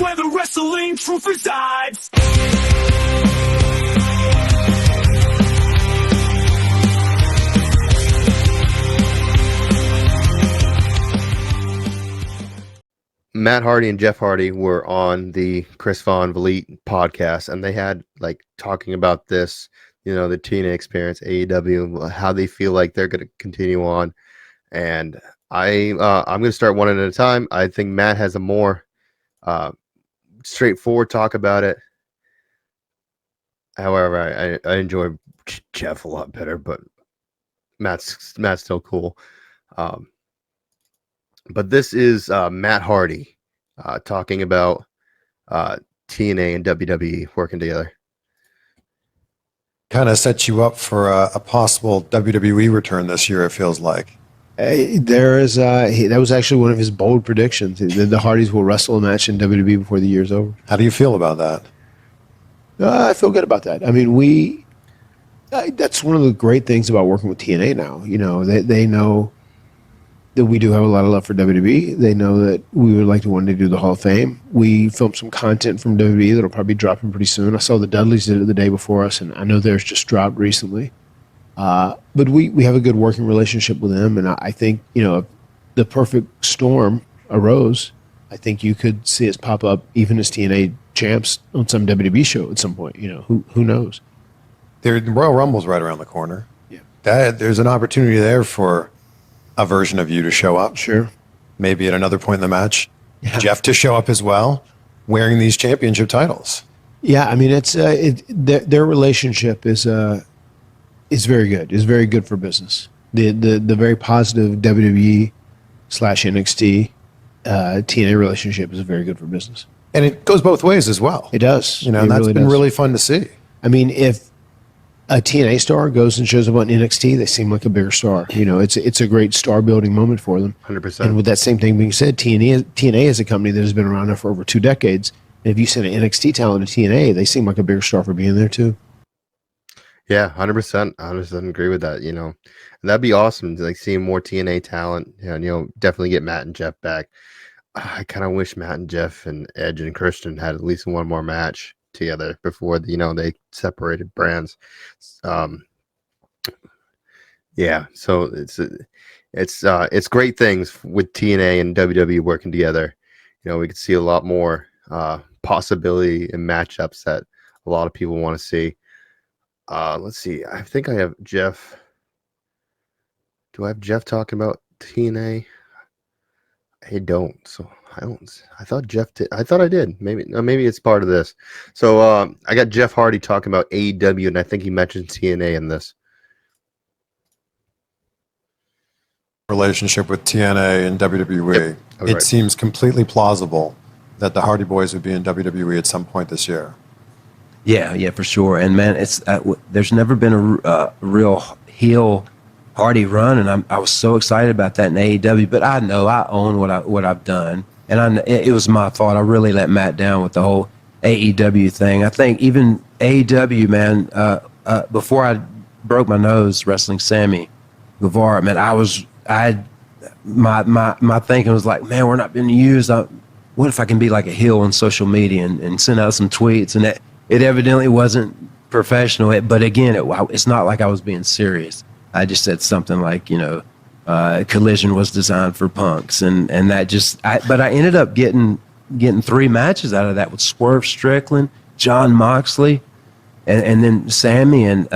where the wrestling truth resides. Matt Hardy and Jeff Hardy were on the Chris Von Vliet podcast, and they had like talking about this, you know, the TNA experience, AEW, how they feel like they're going to continue on. And I'm going to start one at a time. I think Matt has a more straightforward talk about it. However, I enjoy Jeff a lot better, but Matt's still cool. But this is Matt Hardy talking about TNA and WWE working together. Kind of set you up for a possible WWE return this year, it feels like. That was actually one of his bold predictions. The Hardys will wrestle a match in WWE before the year's over. How do you feel about that? I feel good about that. I mean, that's one of the great things about working with TNA now. You know, they know that we do have a lot of love for WWE. They know that we would like to one day do the Hall of Fame. We filmed some content from WWE that'll probably be dropping pretty soon. I saw the Dudleys did it the day before us, and I know theirs just dropped recently. But we have a good working relationship with them, and I think, you know, if the perfect storm arose, I think you could see us pop up even as TNA champs on some WWE show at some point. You know, who knows? The Royal Rumble's right around the corner. Yeah, there's an opportunity there for a version of you to show up. Sure. Maybe at another point in the match, yeah. Jeff to show up as well, wearing these championship titles. Yeah, I mean, it's their relationship is very good. It's very good for business. The very positive WWE / NXT TNA relationship is very good for business. And it goes both ways as well. It does. You know, and that's really been really fun to see. I mean, if a TNA star goes and shows up on NXT, they seem like a bigger star. You know, it's a great star building moment for them. 100%. And with that same thing being said, TNA is a company that has been around now for over 2 decades. And if you send an NXT talent to TNA, they seem like a bigger star for being there too. Yeah, 100%. I 100% agree with that. You know, and that'd be awesome to like seeing more TNA talent, and, you know, definitely get Matt and Jeff back. I kind of wish Matt and Jeff and Edge and Christian had at least one more match together before, you know, they separated brands. Yeah, so it's great things with TNA and WWE working together. You know, we could see a lot more possibility in matchups that a lot of people want to see. Let's see. I think I have Jeff. Do I have Jeff talking about TNA? I don't. So I don't. I thought Jeff did. I thought I did. Maybe it's part of this. So I got Jeff Hardy talking about AEW, and I think he mentioned TNA in this relationship with TNA and WWE. Yep. It seems completely plausible that the Hardy Boys would be in WWE at some point this year. Yeah, for sure. And man, it's there's never been a real heel Hardy run, and I was so excited about that in AEW. But I know I own what I've done, and it was my fault. I really let Matt down with the whole AEW thing. I think even AEW, man, before I broke my nose wrestling Sammy Guevara, man, my thinking was like, man, we're not being used. What if I can be like a heel on social media and send out some tweets? And it evidently wasn't professional. But again, it's not like I was being serious. I just said something like, you know, Collision was designed for punks, and that just. But I ended up getting 3 matches out of that with Swerve Strickland, John Moxley, and then Sammy. And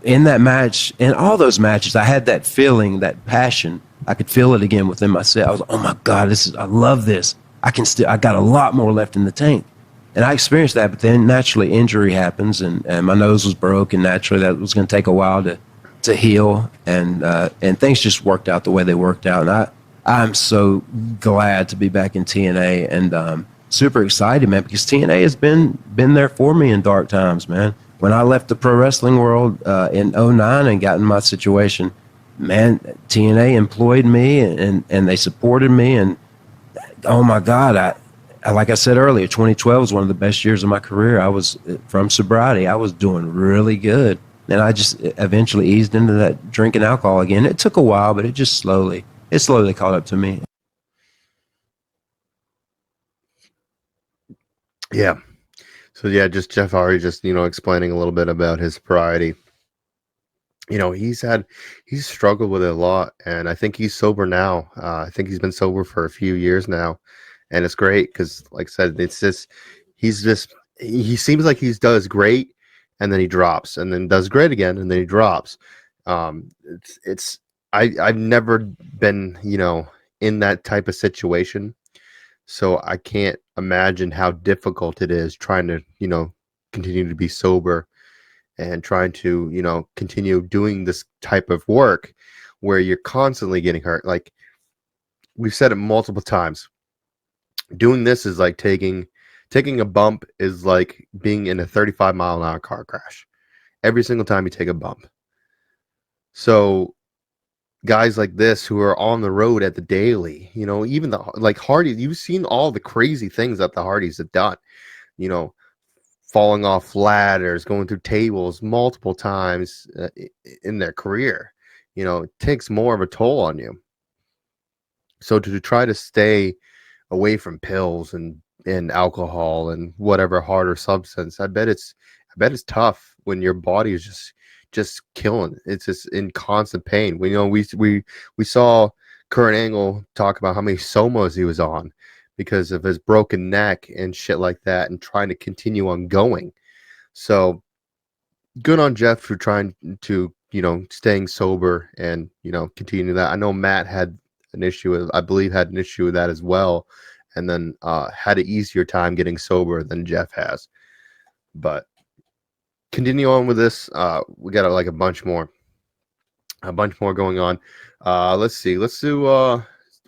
in that match, in all those matches, I had that feeling, that passion. I could feel it again within myself. I was, oh my God, I love this. I got a lot more left in the tank. And I experienced that, but then naturally injury happens, and my nose was broke, and naturally that was going to take a while to heal, and things just worked out the way they worked out. And I'm so glad to be back in TNA, and super excited, man, because TNA has been there for me in dark times, man. When I left the pro wrestling world in 2009 and got in my situation, man, TNA employed me, and they supported me, and oh my God, like I said earlier, 2012 was one of the best years of my career. I was, from sobriety, I was doing really good. And I just eventually eased into that drinking alcohol again. It took a while, but it slowly caught up to me. Yeah. So yeah, just Jeff Hardy, just explaining a little bit about his sobriety. He's struggled with it a lot, and I think he's sober now. I think he's been sober for a few years now, and it's great because, like I said, he seems like he does great, and then he drops, and then does great again, and then he drops. I've never been in that type of situation, so I can't imagine how difficult it is trying to continue to be sober and trying to continue doing this type of work where you're constantly getting hurt. Like we've said it multiple times, doing this is like taking a bump is like being in a 35-mile-an-hour car crash every single time you take a bump. So guys like this who are on the road at the daily, even like Hardy, you've seen all the crazy things that the Hardys have done, falling off ladders, going through tables multiple times in their career. It takes more of a toll on you. So to try to stay away from pills and alcohol and whatever harder substance, I bet it's tough when your body is just killing. It's just in constant pain. We saw Kurt Angle talk about how many somos he was on because of his broken neck and shit like that, and trying to continue on going. So good on Jeff for trying to staying sober and continue that. I know Matt had an issue with that as well, and then had an easier time getting sober than Jeff has. But continue on with this. We got like a bunch more going on. Let's see. Let's do.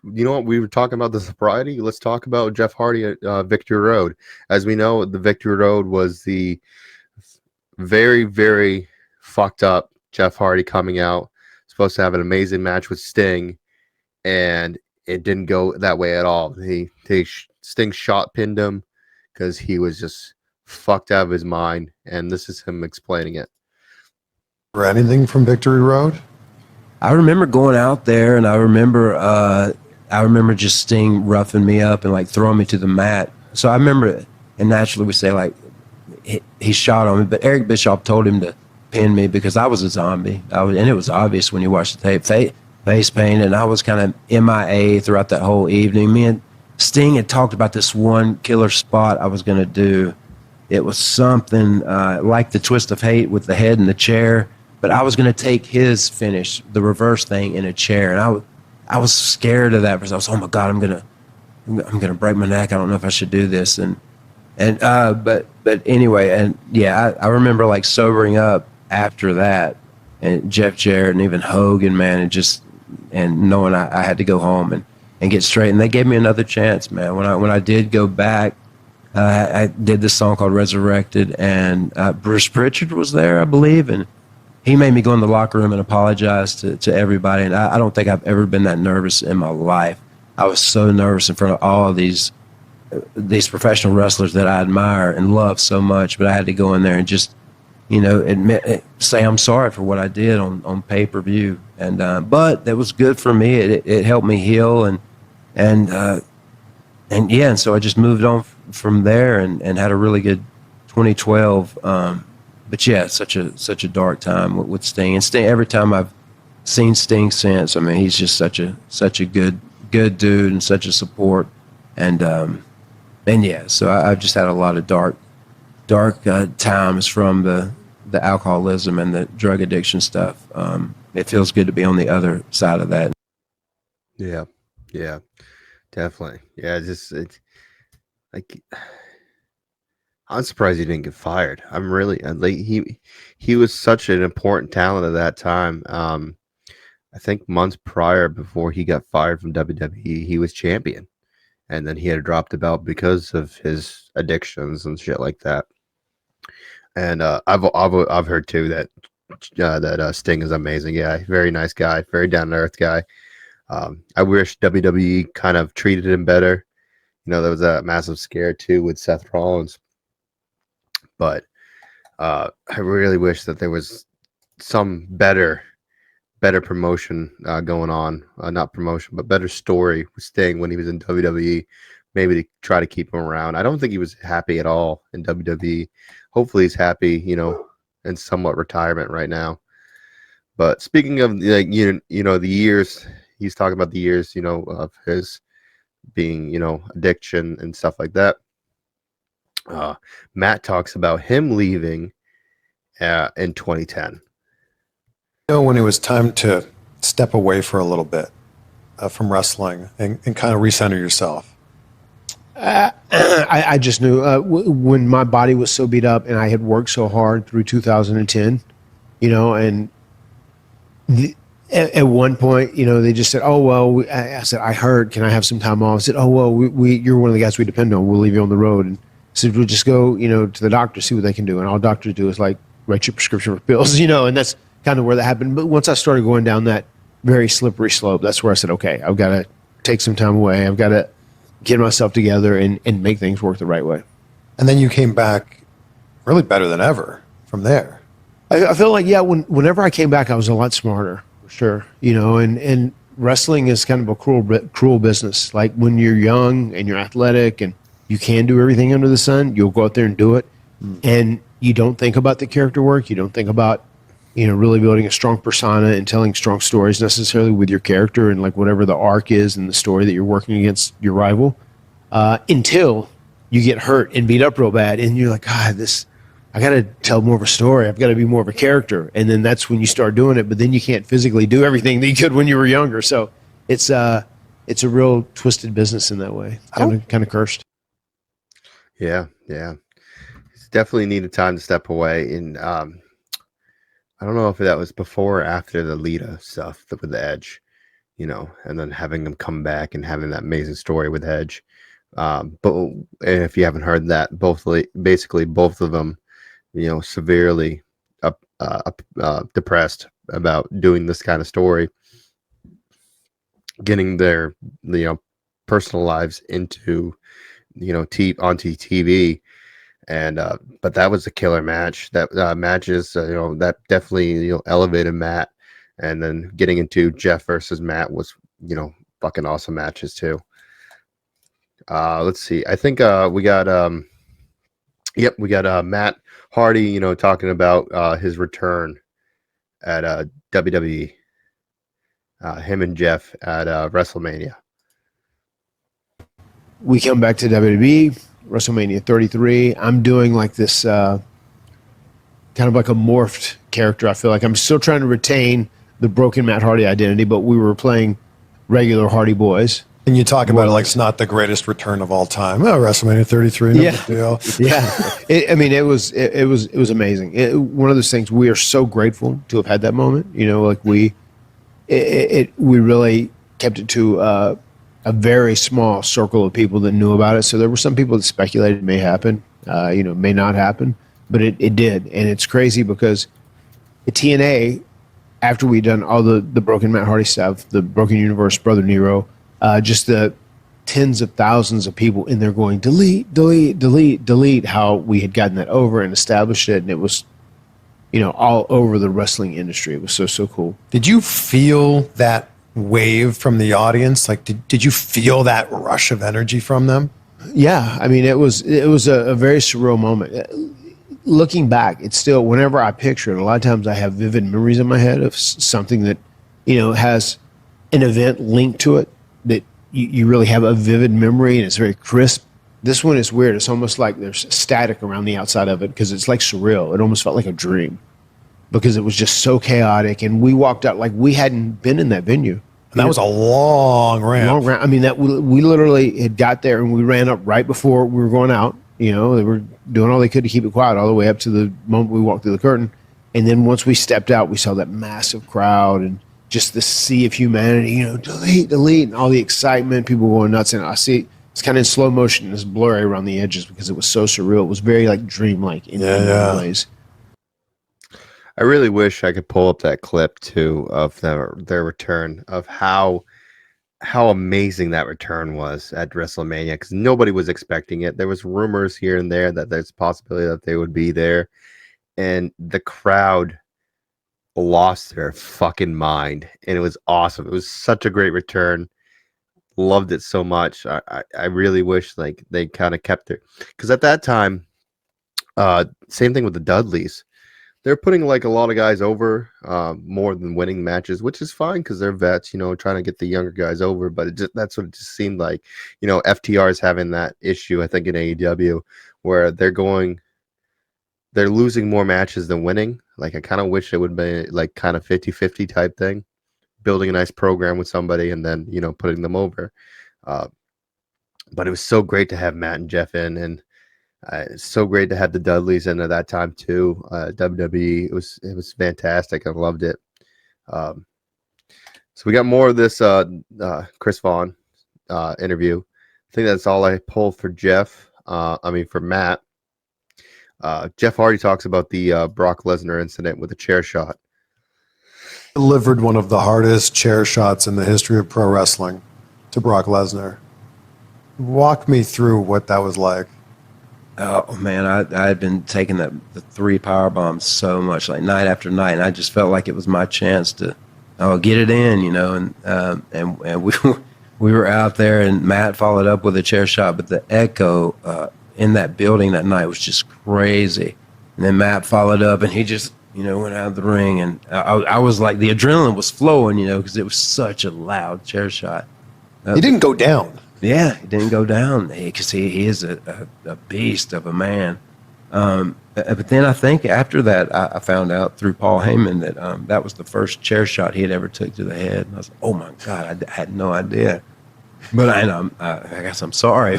What we were talking about, the sobriety. Let's talk about Jeff Hardy at Victory Road. As we know, the Victory Road was the very, very fucked up Jeff Hardy coming out, supposed to have an amazing match with Sting, and it didn't go that way at all. Sting shot pinned him because he was just fucked out of his mind, and this is him explaining it. Or anything from Victory Road? I remember going out there, and I remember just Sting roughing me up and like throwing me to the mat. So I remember, and naturally we say like he shot on me, but Eric Bischoff told him to pin me because I was a zombie. And it was obvious when you watched the tape. Face pain, and I was kind of MIA throughout that whole evening. Me and Sting had talked about this one killer spot I was going to do. It was something like the twist of hate with the head in the chair, but I was going to take his finish, the reverse thing, in a chair, and I was scared of that because I was, oh my God, I'm gonna break my neck. I don't know if I should do this, but anyway, and yeah, I remember like sobering up after that, and Jeff Jarrett and even Hogan, man, and knowing I had to go home and get straight, and they gave me another chance, man. When I did go back, I did this song called Resurrected, and Bruce Pritchard was there, I believe, and he made me go in the locker room and apologize to everybody, and I don't think I've ever been that nervous in my life. I was so nervous in front of all of these professional wrestlers that I admire and love so much, but I had to go in there and just, say I'm sorry for what I did on pay-per-view, and but that was good for me. It helped me heal, and so I just moved on from there and had a really good 2012. But yeah, such a dark time with Sting. And Sting, every time I've seen Sting since, I mean, he's just such a good dude and such a support, and yeah, so I've just had a lot of dark times from the alcoholism and the drug addiction stuff. It feels good to be on the other side of that. Yeah, definitely. Yeah, it's like, I'm surprised he didn't get fired. I'm really like he was such an important talent at that time. I think months prior, before he got fired from WWE, he was champion, and then he had dropped the belt because of his addictions and shit like that. And I've heard too that Sting is amazing. Yeah, very nice guy, very down to earth guy. I wish WWE kind of treated him better. There was a massive scare too with Seth Rollins, but I really wish that there was some better promotion going on. Not promotion, but better story with Sting when he was in WWE. maybe to try to keep him around. I don't think he was happy at all in WWE. Hopefully he's happy, in somewhat retirement right now. But speaking of the years, he's talking about the years, of his being, addiction and stuff like that. Matt talks about him leaving in 2010. When it was time to step away for a little bit from wrestling and kind of recenter yourself? I just knew when my body was so beat up and I had worked so hard through 2010, and at one point, they just said, "Oh well," I said, "I heard. Can I have some time off?" I said, "Oh well, you're one of the guys we depend on. We'll leave you on the road." And I said, "We'll just go, to the doctor, see what they can do." And all doctors do is like write your prescription for pills, and that's kind of where that happened. But once I started going down that very slippery slope, that's where I said, "Okay, I've got to take some time away. I've got to get myself together and make things work the right way." And then you came back really better than ever from there. I feel like, whenever I came back, I was a lot smarter, for sure. And wrestling is kind of a cruel business. Like when you're young and you're athletic and you can do everything under the sun, you'll go out there and do it. And you don't think about the character work. You don't think about, really building a strong persona and telling strong stories necessarily with your character and like whatever the arc is in the story that you're working against your rival, until you get hurt and beat up real bad. And you're like, God, I got to tell more of a story. I've got to be more of a character. And then that's when you start doing it. But then you can't physically do everything that you could when you were younger. So it's a real twisted business in that way. Kind of cursed. Yeah. It's definitely needed time to step away. And I don't know if that was before or after the Lita stuff with the Edge, and then having him come back and having that amazing story with Edge. And if you haven't heard that, basically both of them, severely depressed about doing this kind of story, getting their personal lives into onto TV, and but that was a killer match. That matches that definitely elevated Matt, and then getting into Jeff versus Matt was fucking awesome matches too. Let's see. I think we got Matt Hardy, talking about his return at WWE. Him and Jeff at WrestleMania. We come back to WWE, WrestleMania 33. I'm doing like this kind of like a morphed character. I feel like I'm still trying to retain the broken Matt Hardy identity, but we were playing regular Hardy Boys. And you talk about it like it's not the greatest return of all time. Oh, WrestleMania 33, no big deal. Yeah. It was amazing. One of those things, we are so grateful to have had that moment. We really kept it to a very small circle of people that knew about it. So there were some people that speculated it may happen, may not happen, but it did. And it's crazy because at TNA, after we'd done all the broken Matt Hardy stuff, the Broken Universe, Brother Nero, just the tens of thousands of people in there going, delete, delete, delete, delete, how we had gotten that over and established it. And it was, all over the wrestling industry. It was so cool. Did you feel that wave from the audience? Like, did you feel that rush of energy from them? Yeah. It was a very surreal moment. Looking back, it's still, whenever I picture it, a lot of times I have vivid memories in my head of something that, has an event linked to it, that you really have a vivid memory and it's very crisp. This one is weird. It's almost like there's static around the outside of it because it's like surreal. It almost felt like a dream because it was just so chaotic. And we walked out like we hadn't been in that venue. And that was a long ramp. That we literally had got there and we ran up right before we were going out. They were doing all they could to keep it quiet all the way up to the moment we walked through the curtain. And then once we stepped out, we saw that massive crowd and just the sea of humanity, delete, and all the excitement, people going nuts. And I see it's kind of in slow motion and it's blurry around the edges because it was so surreal. It was very like dreamlike in many ways. I really wish I could pull up that clip too of their return, of how amazing that return was at WrestleMania, because nobody was expecting it. There was rumors here and there that there's a possibility that they would be there, and the crowd lost their fucking mind, and it was awesome. It was such a great return. Loved it so much. I really wish like they kind of kept it, because at that time, same thing with the Dudleys. They're putting like a lot of guys over more than winning matches, which is fine because they're vets, you know, trying to get the younger guys over. But that's what it just seemed like. You know, FTR is having that issue, I think, in AEW, where they're losing more matches than winning. Like, I kind of wish it would be like kind of 50-50 type thing, building a nice program with somebody and then, you know, putting them over. But it was so great to have Matt and Jeff in, and it's so great to have the Dudleys in at that time too. WWE, it was fantastic. I loved it. So we got more of this Chris Vaughn interview. I think that's all I pulled for Jeff. For Matt. Jeff Hardy talks about the Brock Lesnar incident with a chair shot. Delivered one of the hardest chair shots in the history of pro wrestling to Brock Lesnar. Walk me through what that was like. Oh man, I had been taking the 3 power bombs so much, like night after night, and I just felt like it was my chance to get it in, you know. And we were out there, and Matt followed up with a chair shot, but the echo in that building that night was just crazy. And then Matt followed up, and he just, you know, went out of the ring, and I was like, the adrenaline was flowing, you know, because it was such a loud chair shot. He didn't go down. Yeah, he didn't go down because he is a beast of a man. But then I think after that, I found out through Paul Heyman that that was the first chair shot he had ever took to the head. And I was like, oh my God, I had no idea. But I guess I'm sorry.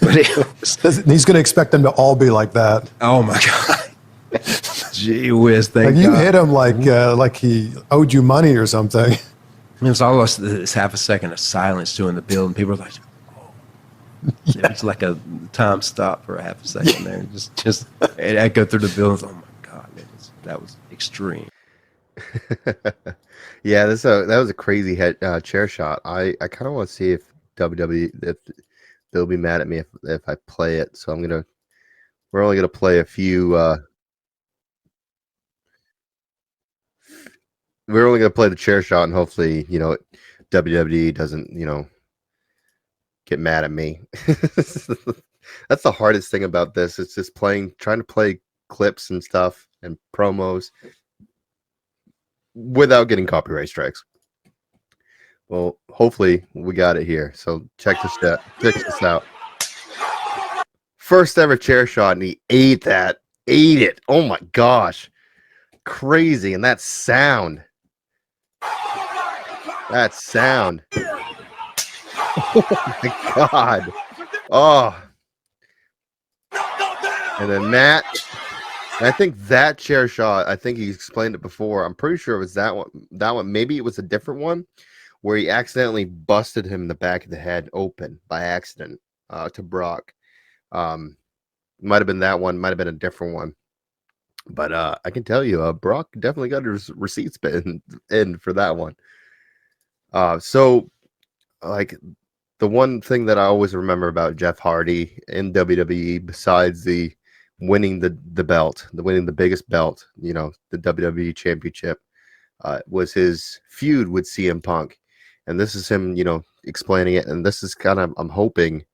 But He's going to expect them to all be like that. Oh my God. Gee whiz, thank like you God. hit him like he owed you money or something. It was almost this half a second of silence too in the building. People were like, oh. Yeah. It was like a time stop for a half a second there. Just it echoed through the building. Oh my God, that was extreme. Yeah, that was a crazy chair shot. I kind of want to see if WWE, if they'll be mad at me if I play it. So we're only gonna play a few. We're only going to play the chair shot, and hopefully, you know, WWE doesn't, you know, get mad at me. That's the hardest thing about this. It's just trying to play clips and stuff and promos without getting copyright strikes. Well, hopefully we got it here. So check this out. First ever chair shot, and he ate it. Oh my gosh. Crazy. And that sound. Oh my God. Oh. And then Matt. I think that chair shot, I think he explained it before. I'm pretty sure it was that one. Maybe it was a different one where he accidentally busted him in the back of the head open by accident to Brock. Might have been that one. Might have been a different one. But I can tell you, Brock definitely got his receipts in for that one. So, like, the one thing that I always remember about Jeff Hardy in WWE, besides the winning the belt, winning the biggest belt, you know, the WWE Championship, was his feud with CM Punk. And this is him, you know, explaining it. And this is kind of, I'm hoping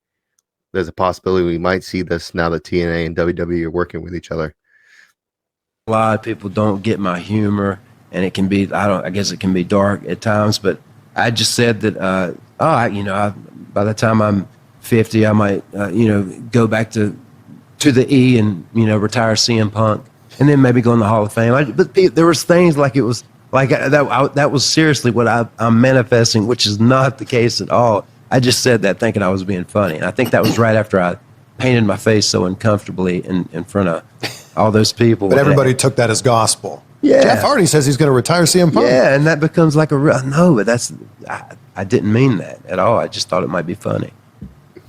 there's a possibility we might see this now that TNA and WWE are working with each other. A lot of people don't get my humor, and it can be, I guess it can be dark at times, but I just said that, by the time I'm 50, I might, go back to the E and, retire CM Punk, and then maybe go in the Hall of Fame. But there was things like it was, like that was seriously what I'm manifesting, which is not the case at all. I just said that thinking I was being funny, and I think that was right after I painted my face so uncomfortably in front of all those people. But everybody took that as gospel. Yeah. Jeff Hardy says he's going to retire CM Punk. Yeah, and that becomes like a real, no, but I didn't mean that at all. I just thought it might be funny.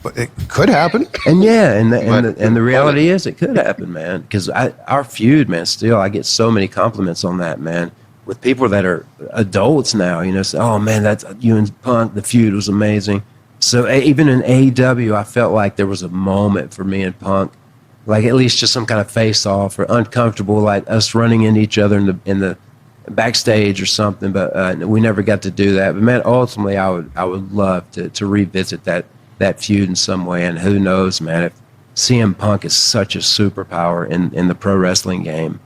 But it could happen. And yeah, and the reality is it could happen, man. Because our feud, man, still, I get so many compliments on that, man. With people that are adults now, say, oh man, that's you and Punk, the feud was amazing. So even in AEW, I felt like there was a moment for me and Punk, like at least just some kind of face off or uncomfortable, like us running into each other in backstage or something, but we never got to do that. But man, ultimately, I would love to revisit that feud in some way. And who knows, man, if CM Punk is such a superpower in the pro wrestling game.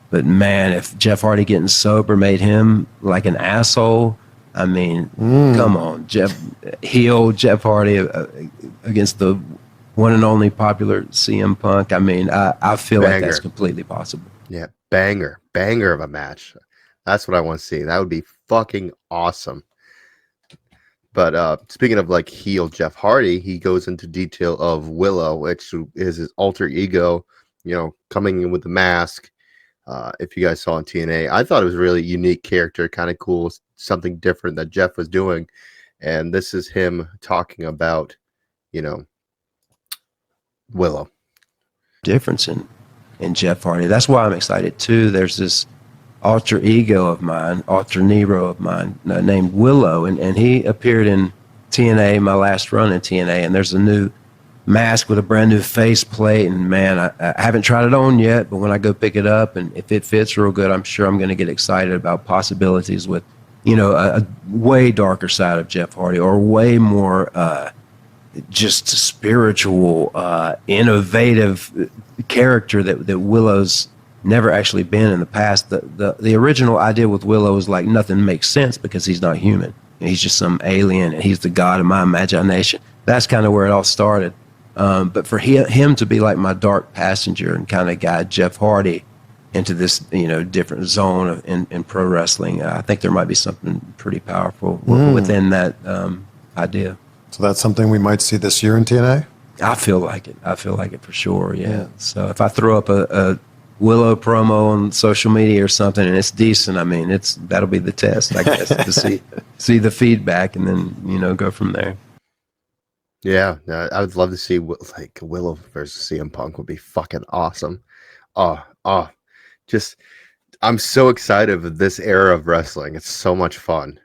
But man, if Jeff Hardy getting sober made him like an asshole, I mean, come on, Jeff Hardy against the one and only popular CM Punk. I mean, I feel like that's completely possible. Yeah, banger of a match. That's what I want to see. That would be fucking awesome. But speaking of like heel Jeff Hardy, he goes into detail of Willow, which is his alter ego, coming in with the mask. If you guys saw on TNA, I thought it was a really unique character, kind of cool, something different that Jeff was doing. And this is him talking about, Willow. Difference in Jeff Hardy. That's why I'm excited too. There's this alter ego of mine, alter Nero of mine, named Willow, and he appeared in TNA, my last run in TNA, and there's a new mask with a brand new face plate, and man, I haven't tried it on yet, but when I go pick it up, and if it fits real good, I'm sure I'm going to get excited about possibilities with, a way darker side of Jeff Hardy, or way more just spiritual, innovative character that Willow's never actually been in the past. The original idea with Willow is like nothing makes sense because he's not human. He's just some alien, and he's the god of my imagination. That's kind of where it all started. But for him to be like my dark passenger and kind of guide Jeff Hardy into this, different zone in pro wrestling, I think there might be something pretty powerful within that idea. So that's something we might see this year in TNA? I feel like it for sure, yeah. So if I throw up a Willow promo on social media or something and it's decent, I mean, that'll be the test, I guess, to see the feedback and then, go from there. Yeah, I would love to see like Willow versus CM Punk would be fucking awesome. I'm so excited for this era of wrestling. It's so much fun.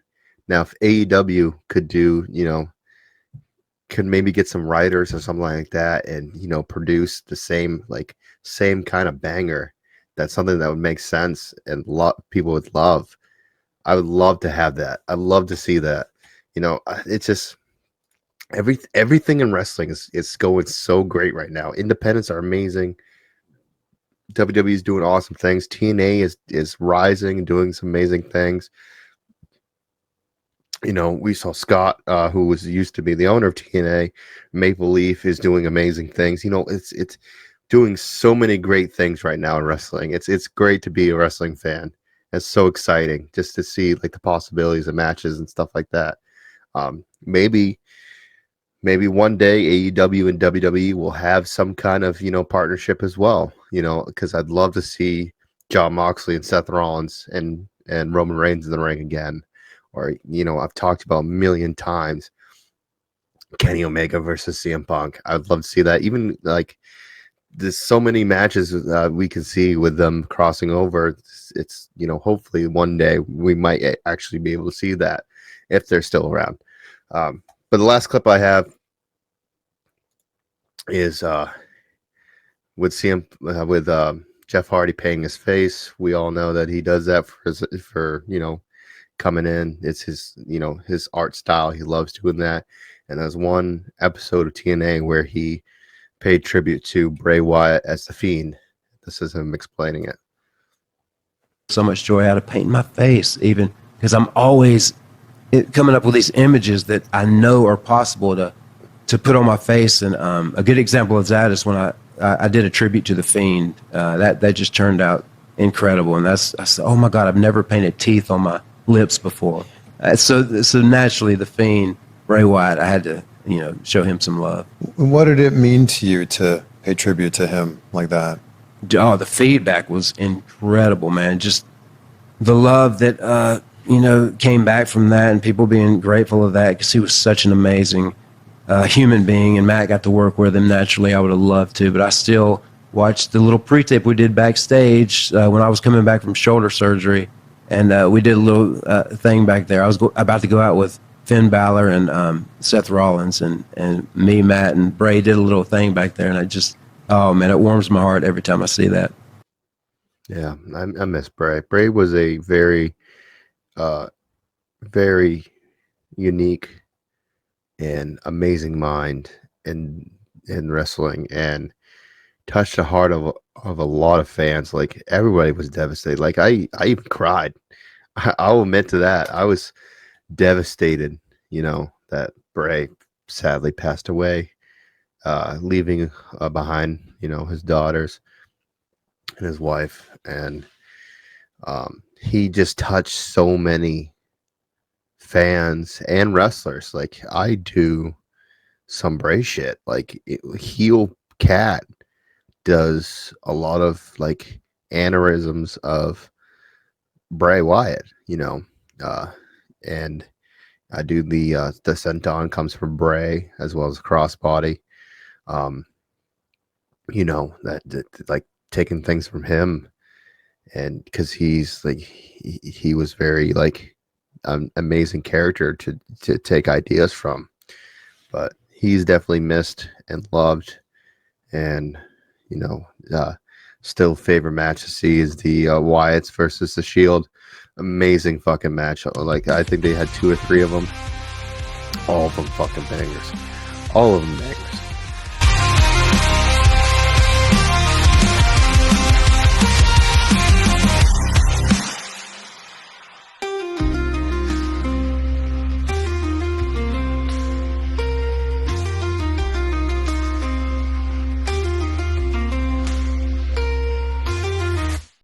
Now, if AEW could do, could maybe get some writers or something like that and, produce the same kind of banger, that's something that would make sense and people would love. I would love to have that. I'd love to see that. It's just everything in wrestling is going so great right now. Independents are amazing. WWE is doing awesome things. TNA is rising and doing some amazing things. We saw Scott, who used to be the owner of TNA. Maple Leaf is doing amazing things. It's doing so many great things right now in wrestling. It's great to be a wrestling fan. It's so exciting just to see like the possibilities of matches and stuff like that. Maybe one day AEW and WWE will have some kind of, partnership as well, because I'd love to see Jon Moxley and Seth Rollins and Roman Reigns in the ring again. Or, I've talked about a million times Kenny Omega versus CM Punk. I'd love to see that. Even like there's so many matches we can see with them crossing over. It's hopefully one day we might actually be able to see that if they're still around. But the last clip I have is with Jeff Hardy painting his face. We all know that he does that for coming in. It's his art style. He loves doing that. And there's one episode of TNA where he paid tribute to Bray Wyatt as the Fiend. This is him explaining it. So much joy out of painting my face, even because I'm always coming up with these images that I know are possible to put on my face. And a good example of that is when I did a tribute to the Fiend. That just turned out incredible. And I said, oh my God, I've never painted teeth on my lips before. So naturally, the Fiend, Bray Wyatt, I had to show him some love. What did it mean to you to pay tribute to him like that? Oh, the feedback was incredible, man. Just the love that came back from that, and people being grateful of that, because he was such an amazing human being, and Matt got to work with him. Naturally, I would have loved to, but I still watched the little pre-tape we did backstage when I was coming back from shoulder surgery, and we did a little thing back there. I was about to go out with Finn Balor and Seth Rollins, and me, Matt, and Bray did a little thing back there, and oh man, it warms my heart every time I see that. Yeah, I miss Bray. Bray was a very, uh, very unique and amazing mind in wrestling, and touched the heart of a lot of fans. Like everybody was devastated. Like I even cried. I'll admit to that. I was devastated. That Bray sadly passed away, leaving behind his daughters and his wife, and he just touched so many fans and wrestlers. Like I do some Bray shit. Like heel cat does a lot of like aneurysms of Bray Wyatt, and I do the senton comes from Bray as well as crossbody. That like taking things from him, and because he's like he was very like amazing character to take ideas from, but he's definitely missed and loved, and still favorite match to see is the Wyatts versus the Shield. Amazing fucking match. Like I think they had 2 or 3 of them, all of them fucking bangers, all of them bangers.